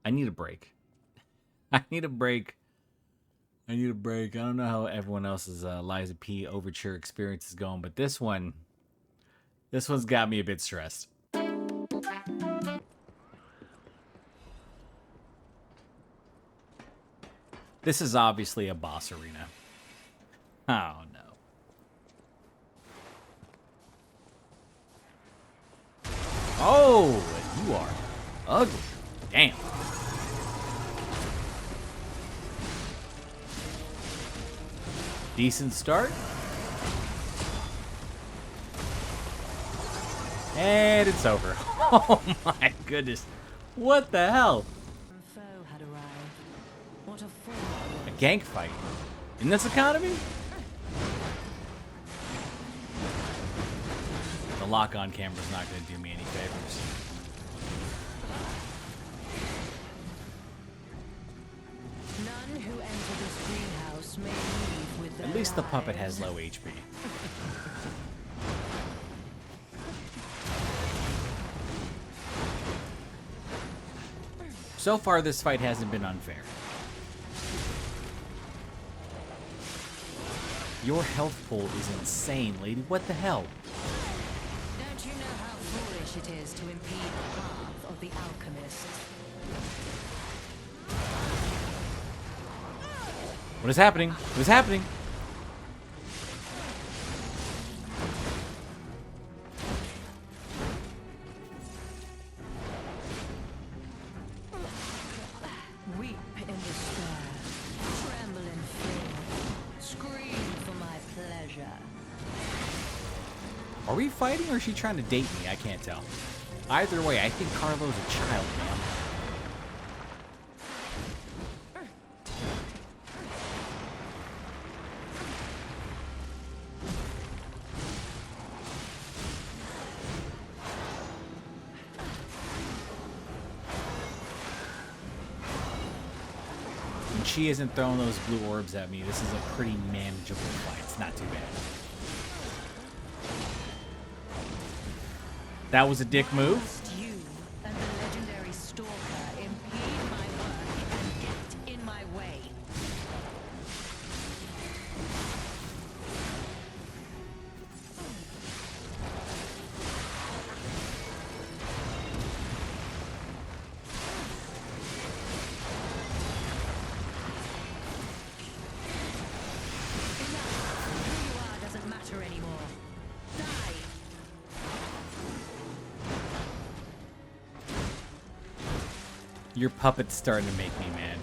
I need a break. I need a break. I need a break. I don't know how everyone else's Liza P Overture experience is going, but this one's got me a bit stressed. This is obviously a boss arena. Oh no. Oh, you are ugly. Damn. Decent start. And it's over. Oh my goodness. What the hell? A gank fight? In this economy? The lock-on camera's not going to do me any favors. None who enter this greenhouse may leave with their At least the puppet lives. has low HP. So far, this fight hasn't been unfair. Your health pool is insane, lady. What the hell? Don't you know how foolish it is to impede the path of the alchemist? What is happening? What is happening? Weep in despair, tremble in fear, scream for my pleasure. Are we fighting or is she trying to date me? I can't tell. Either way, I think Carlo's a child, man. When she isn't throwing those blue orbs at me, this is a pretty manageable fight. It's not too bad. That was a dick move. Must you and the legendary stalker impede my work and get in my way? Enough. Who you are doesn't matter anymore. Die. Your puppet's starting to make me mad.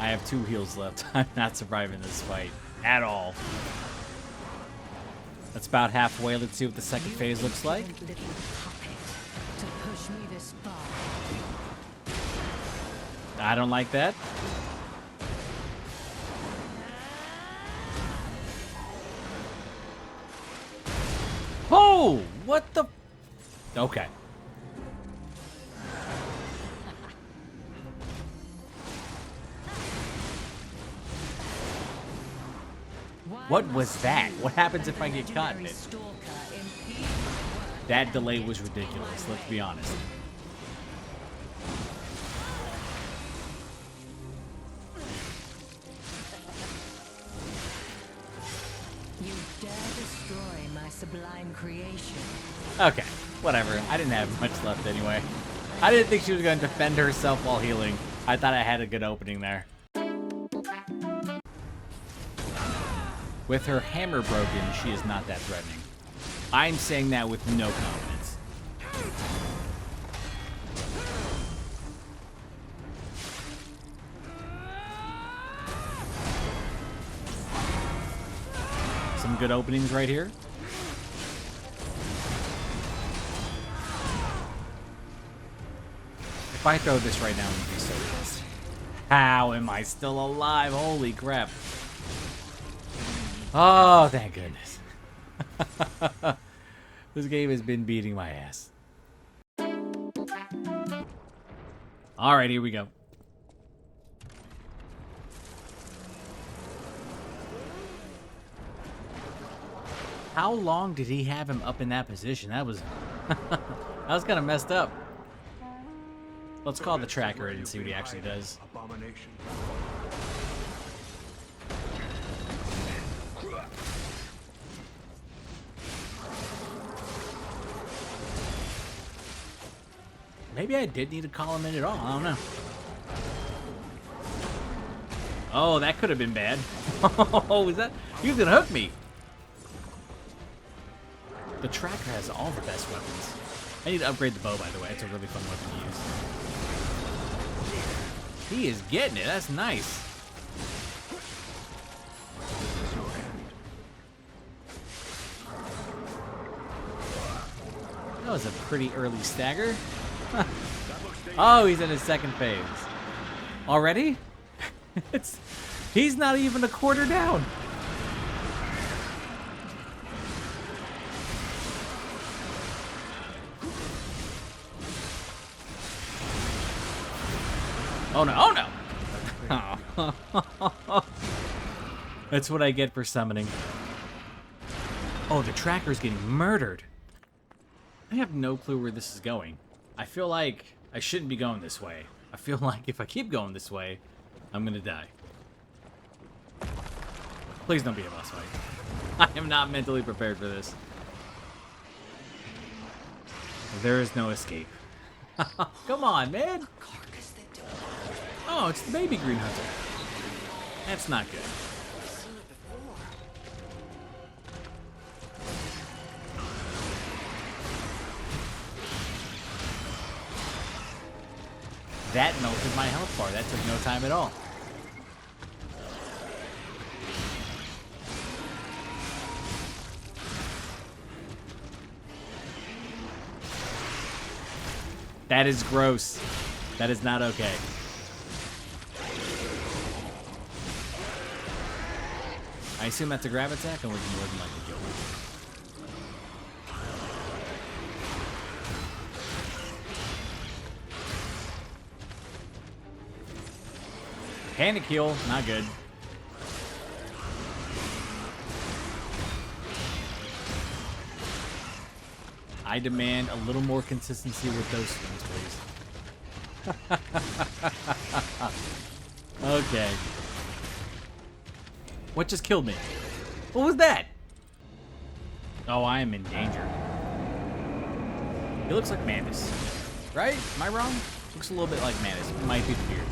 I have 2 heals left. I'm not surviving this fight at all. That's about halfway. Let's see what the second phase looks like. Little puppet to push me this far. I don't like that. Oh, what the? Okay. What was that? What happens if I get caught in it? That delay was ridiculous, let's be honest. You dare destroy my sublime creation. Okay, whatever. I didn't have much left anyway. I didn't think she was going to defend herself while healing. I thought I had a good opening there. With her hammer broken, she is not that threatening. I'm saying that with no confidence. Some good openings right here. If I throw this right now, I'm gonna be so pissed. How am I still alive? Holy crap. Oh, thank goodness. This game has been beating my ass. All right, here we go. How long did he have him up in that position? That was that was kind of messed up. Let's call the tracker in and see what he actually does. Abomination. Maybe I did need to call him in at all. I don't know. Oh, that could have been bad. Oh, is that? He was gonna hook me. The tracker has all the best weapons. I need to upgrade the bow, by the way. It's a really fun weapon to use. He is getting it. That's nice. That was a pretty early stagger. Oh, he's in his second phase. Already? He's not even a quarter down. Oh no, oh no. That's what I get for summoning. Oh, the tracker's getting murdered. I have no clue where this is going. I feel like I shouldn't be going this way. I feel like if I keep going this way, I'm gonna die. Please don't be a boss fight. I am not mentally prepared for this. There is no escape. Come on, man. Oh, it's the baby green hunter. That's not good. That melted my health bar. That took no time at all. That is gross. That is not okay. I assume that's a grab attack, and we're more than likely kill him. Panic heal, not good. I demand a little more consistency with those swings, please. Okay. What just killed me? What was that? Oh, I am in danger. He looks like Mantis, right? Am I wrong? Looks a little bit like Mantis. It might be the beard.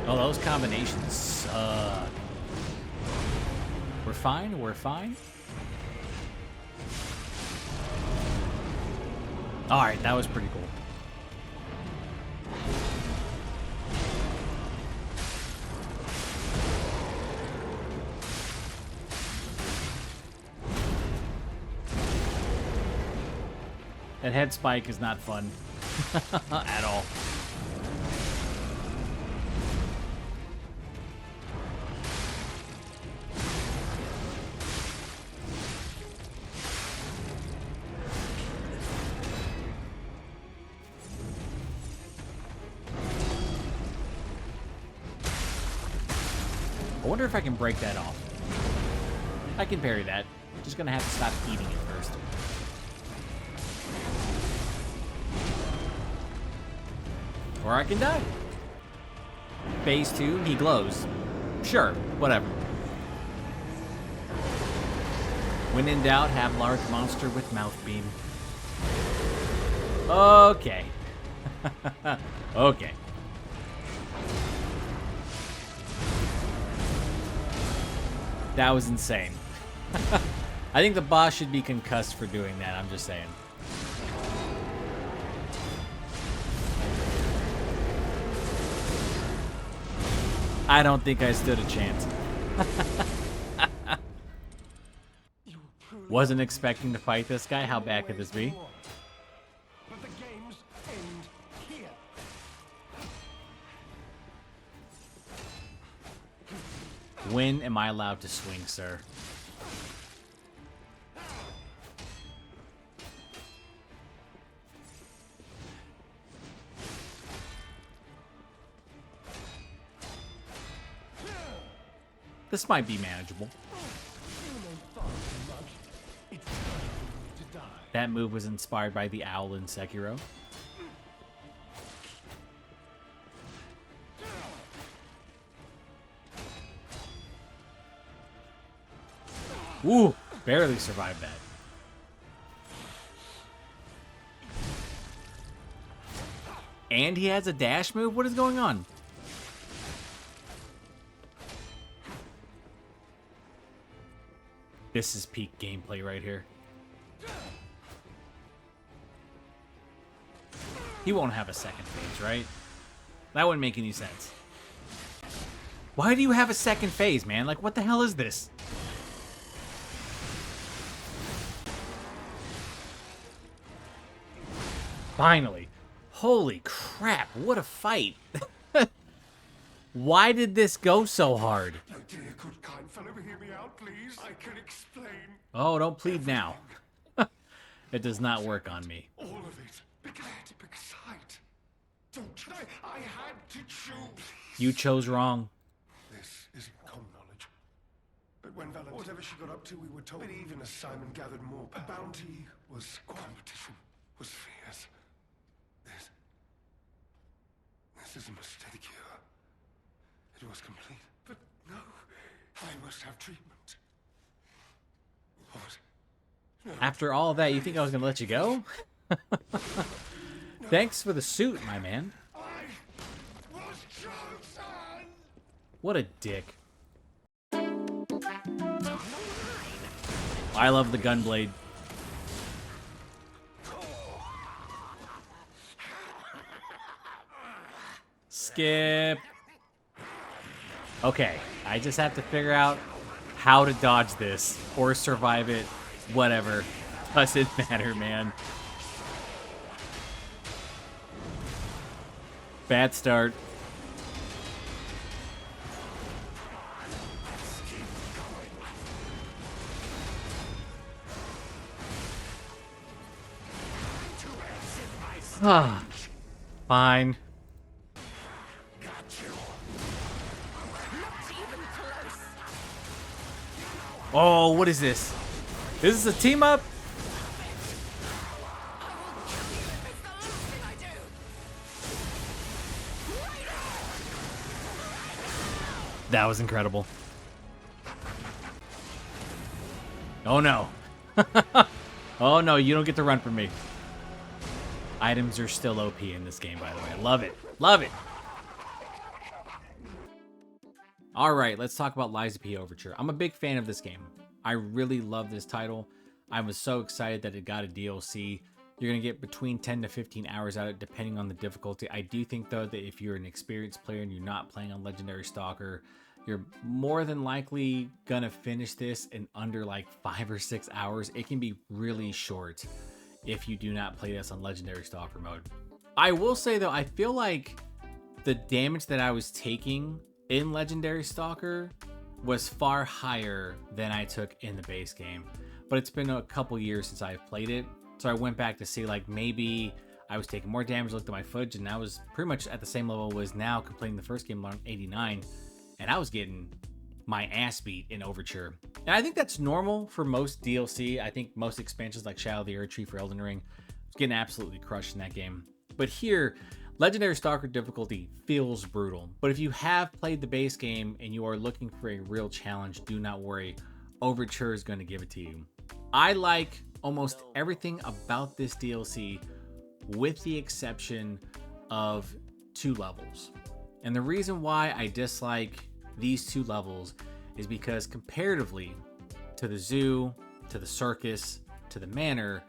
Oh, those combinations suck. We're fine, we're fine. Alright, that was pretty cool. That head spike is not fun at all. I wonder if I can break that off. I can parry that. Just gonna have to stop eating it first. Or I can die. Phase 2, he glows. Sure, whatever. When in doubt, have large monster with mouth beam. Okay. Okay. That was insane. I think the boss should be concussed for doing that, I'm just saying. I don't think I stood a chance. Wasn't expecting to fight this guy. How bad could this be? But the games end here. When am I allowed to swing, sir? This might be manageable. That move was inspired by the owl in Sekiro. Ooh, barely survived that. And he has a dash move? What is going on? This is peak gameplay right here. He won't have a second phase, right? That wouldn't make any sense. Why do you have a second phase, man? Like, what the hell is this? Finally. Holy crap, what a fight. Why did this go so hard? Oh dear, good kind fellow, hear me out, please. I can explain Oh, don't plead now. It does not work on me. all of it. Because I had to pick a side. Don't you? I had to choose. You chose wrong. This isn't common knowledge. But when Valentine, whatever she got up to, we were told. But even as Simon gathered more power, the bounty was competition, was fierce. This is a mistake here. It was complete. But no, I must have treatment. What? No. After all of that, you think I was going to let you go? Thanks for the suit, my man. I was chosen! What a dick. I love the gunblade. Skip. Okay, I just have to figure out how to dodge this or survive it. Whatever. Doesn't matter, man. Bad start. Ah, fine. Oh, what is this? Is this a team up? That was incredible. Oh no. Oh no, you don't get to run from me. Items are still OP in this game, by the way. Love it. Love it. Alright, let's talk about P Overture. I'm a big fan of this game. I really love this title. I was so excited that it got a DLC. You're going to get between 10 to 15 hours out of it, depending on the difficulty. I do think, though, that if you're an experienced player and you're not playing on Legendary Stalker, you're more than likely going to finish this in under like 5 or 6 hours. It can be really short if you do not play this on Legendary Stalker mode. I will say, though, I feel like the damage that I was taking in Legendary Stalker was far higher than I took in the base game. But it's been a couple years since I've played it, so I went back to see like maybe I was taking more damage, looked at my footage, and I was pretty much at the same level as now completing the first game on 89, and I was getting my ass beat in Overture. And I think that's normal for most DLC. I think most expansions like Shadow of the Erdtree for Elden Ring was getting absolutely crushed in that game. But here, Legendary Stalker difficulty feels brutal. But if you have played the base game and you are looking for a real challenge, do not worry. Overture is going to give it to you. I like almost everything about this DLC with the exception of 2 levels. And the reason why I dislike these 2 levels is because comparatively to the zoo, to the circus, to the manor,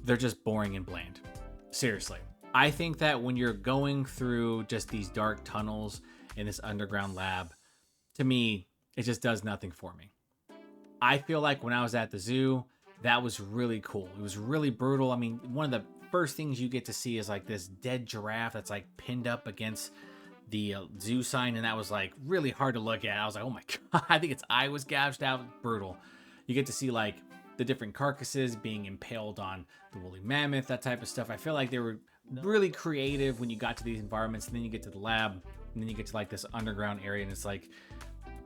they're just boring and bland. Seriously. I think that when you're going through just these dark tunnels in this underground lab, to me, it just does nothing for me. I feel like when I was at the zoo, that was really cool. It was really brutal. I mean, one of the first things you get to see is like this dead giraffe that's like pinned up against the zoo sign, and that was like really hard to look at. I was like, oh my god, I think its eye was gouged out. Brutal. You get to see like the different carcasses being impaled on the woolly mammoth, that type of stuff. I feel like they were really creative when you got to these environments, and then you get to the lab, and then you get to like this underground area, and it's like,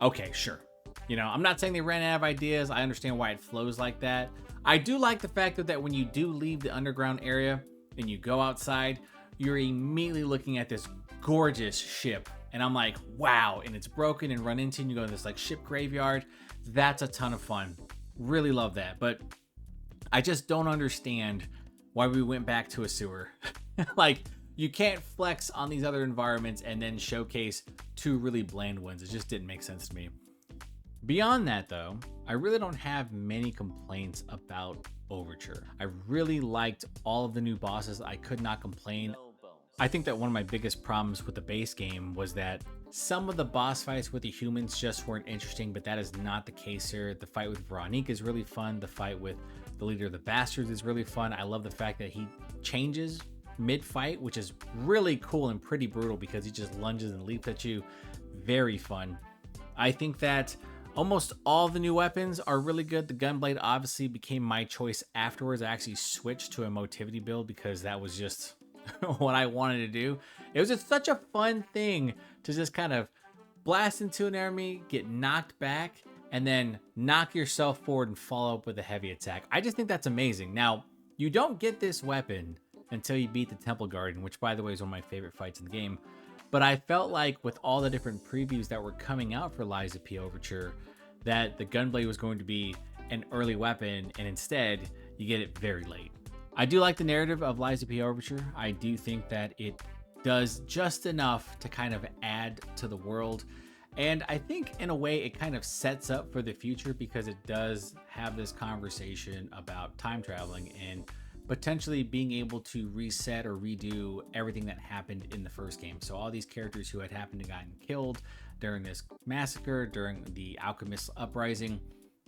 okay, sure. You know, I'm not saying they ran out of ideas. I understand why it flows like that. I do like the fact that when you do leave the underground area and you go outside, you're immediately looking at this gorgeous ship. And I'm like, wow. And it's broken and run into, and you go to this like ship graveyard. That's a ton of fun. Really love that. But I just don't understand why we went back to a sewer. Like, you can't flex on these other environments and then showcase two really bland ones. It just didn't make sense to me. Beyond that, though, I really don't have many complaints about Overture. I really liked all of the new bosses. I could not complain. I think that one of my biggest problems with the base game was that some of the boss fights with the humans just weren't interesting, but that is not the case here. The fight with Veronique is really fun. The fight with the leader of the Bastards is really fun. I love the fact that he changes mid-fight, which is really cool and pretty brutal because he just lunges and leaps at you. Very fun. I think that almost all the new weapons are really good. The Gunblade obviously became my choice afterwards. I actually switched to a motivity build because that was just what I wanted to do. It was just such a fun thing to just kind of blast into an enemy, get knocked back, and then knock yourself forward and follow up with a heavy attack. I just think that's amazing. Now, you don't get this weapon until you beat the Temple Garden, which by the way is one of my favorite fights in the game. But I felt like with all the different previews that were coming out for Lies of P Overture, that the Gunblade was going to be an early weapon, and instead you get it very late. I do like the narrative of Lies of P Overture. I do think that it does just enough to kind of add to the world. And I think in a way it kind of sets up for the future because it does have this conversation about time traveling and potentially being able to reset or redo everything that happened in the first game. So all these characters who had happened to gotten killed during this massacre, during the Alchemist uprising,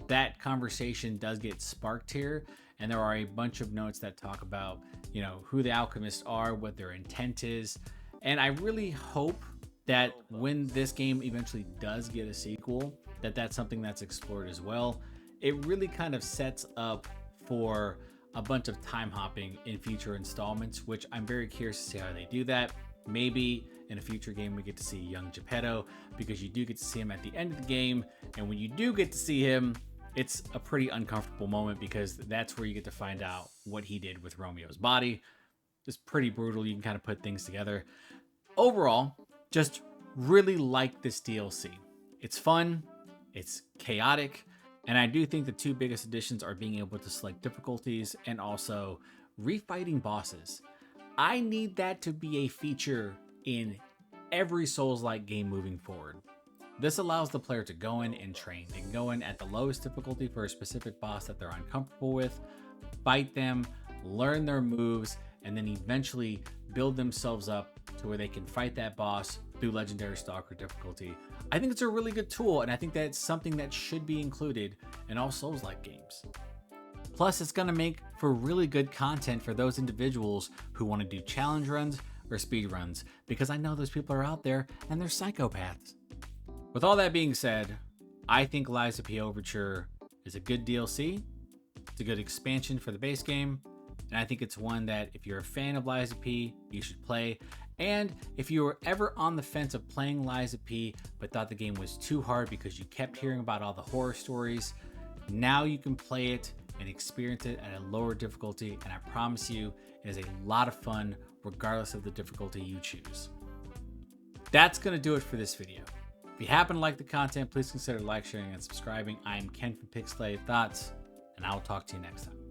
that conversation does get sparked here. And there are a bunch of notes that talk about, you know, who the Alchemists are, what their intent is. And I really hope that when this game eventually does get a sequel, that that's something that's explored as well. It really kind of sets up for a bunch of time hopping in future installments, which I'm very curious to see how they do that. Maybe in a future game we get to see young Geppetto, because you do get to see him at the end of the game, and when you do get to see him, it's a pretty uncomfortable moment because that's where you get to find out what he did with Romeo's body. It's pretty brutal. You can kind of put things together. Overall, just really like this DLC. It's fun, it's chaotic, and I do think the two biggest additions are being able to select difficulties and also refighting bosses. I need that to be a feature in every Souls-like game moving forward. This allows the player to go in and train. They can go in at the lowest difficulty for a specific boss that they're uncomfortable with, fight them, learn their moves, and then eventually build themselves up to where they can fight that boss through Legendary Stalker difficulty. I think it's a really good tool, and I think that's something that should be included in all Souls-like games. Plus, it's going to make for really good content for those individuals who want to do challenge runs or speed runs, because I know those people are out there and they're psychopaths. With all that being said, I think Lies of P Overture is a good DLC. It's a good expansion for the base game, and I think it's one that if you're a fan of Lies of P, you should play. And if you were ever on the fence of playing Lies of P but thought the game was too hard because you kept hearing about all the horror stories, now you can play it and experience it at a lower difficulty, and I promise you it is a lot of fun regardless of the difficulty you choose. That's going to do it for this video. If you happen to like the content, please consider like, sharing, and subscribing. I am Ken from Pixelated Thoughts, and I will talk to you next time.